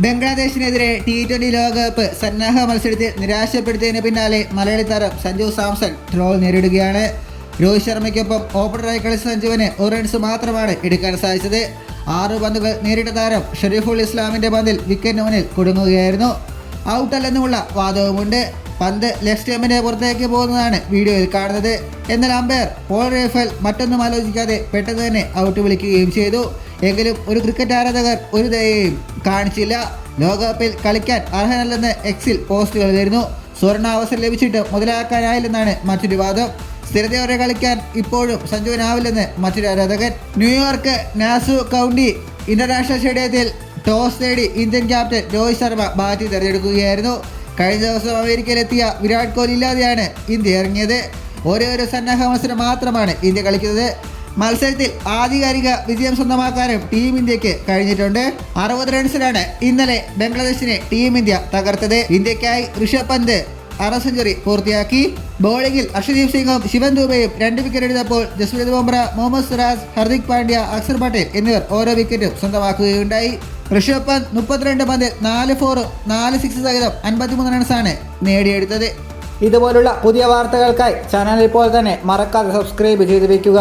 ബംഗ്ലാദേശിനെതിരെ T20 ലോകകപ്പ് സന്നാഹ മത്സരത്തിൽ നിരാശപ്പെടുത്തിയതിന് പിന്നാലെ മലയാളി താരം സഞ്ജു സാംസൺ ട്രോൾ നേരിടുകയാണ്. രോഹിത് ശർമ്മയ്ക്കൊപ്പം ഓപ്പണറായി കളിച്ച സഞ്ജുവിന് 1 റൺസ് മാത്രമാണ് എടുക്കാൻ സാധിച്ചത്. 6 പന്തുകൾ നേരിട്ട താരം ഷെരീഫുൽ ഇസ്ലാമിന്റെ പന്തിൽ വിക്കറ്റിന് മുന്നിൽ കുടുങ്ങുകയായിരുന്നു. ഔട്ടല്ലെന്നുമുള്ള വാദവുമുണ്ട്. പന്ത് ലെഗ് സ്റ്റമ്പിന്റെ പുറത്തേക്ക് പോകുന്നതാണ് വീഡിയോയിൽ കാണുന്നത്. എന്നാൽ അമ്പയർ പോൾ റേഫൽ മറ്റൊന്നും ആലോചിക്കാതെ പെട്ടെന്ന് തന്നെ ഔട്ട് വിളിക്കുകയും ചെയ്തു. എങ്കിലും ഒരു ക്രിക്കറ്റ് ആരാധകർ ഒരു ദയയും കാണിച്ചില്ല. ലോകകപ്പിൽ കളിക്കാൻ അർഹനല്ലെന്ന് എക്സിൽ പോസ്റ്റുകൾ വരുന്നു. സുവർണ അവസരം ലഭിച്ചിട്ട് മുതലാക്കാനായില്ലെന്നാണ് മറ്റൊരു വാദം. സ്ഥിരതയോടെ കളിക്കാൻ ഇപ്പോഴും സഞ്ജുവിനാവില്ലെന്ന് മറ്റൊരു ആരാധകൻ. ന്യൂയോർക്ക് നാസു കൗണ്ടി ഇന്റർനാഷണൽ സ്റ്റേഡിയത്തിൽ ടോസ് നേടി Indian captain Rohit Sharma batting തിരഞ്ഞെടുക്കുകയായിരുന്നു. കഴിഞ്ഞ ദിവസം അമേരിക്കയിലെത്തിയ വിരാട് കോഹ്ലി ഇല്ലാതെയാണ് ഇന്ത്യ ഇറങ്ങിയത്. ഒരേ ഒരു സന്നാഹ മത്സരം മാത്രമാണ് ഇന്ത്യ കളിക്കുന്നത്. മത്സരത്തിൽ ആധികാരിക വിജയം സ്വന്തമാക്കാനും ടീം ഇന്ത്യക്ക് കഴിഞ്ഞിട്ടുണ്ട്. 60 റൺസിലാണ് ഇന്നലെ ബംഗ്ലാദേശിനെ ടീം ഇന്ത്യ തകർത്തത്. ഇന്ത്യക്കായി ഋഷഭ് പന്ത് 6 സെഞ്ചുറി പൂർത്തിയാക്കി. ബോളിംഗിൽ അർഷദീപ് സിംഗും ശിവൻ ദുബെയും 2 വിക്കറ്റ് എടുത്തപ്പോൾ ജസ്പ്രീത് ബുംറ, മുഹമ്മദ് സിറാജ്, ഹർദിക് പാണ്ഡ്യ, അക്സർ പട്ടേൽ എന്നിവർ ഓരോ വിക്കറ്റും സ്വന്തമാക്കുകയുണ്ടായി. ഋഷഭ് പന്ത് 32 പന്തിൽ 4 ഫോറും 4 സിക്സ് സഹിതം 53 റൺസാണ് നേടിയെടുത്തത്. ഇതുപോലുള്ള പുതിയ വാർത്തകൾക്കായി ചാനൽ ഇപ്പോൾ തന്നെ മറക്കാതെ സബ്സ്ക്രൈബ് ചെയ്ത് വയ്ക്കുക.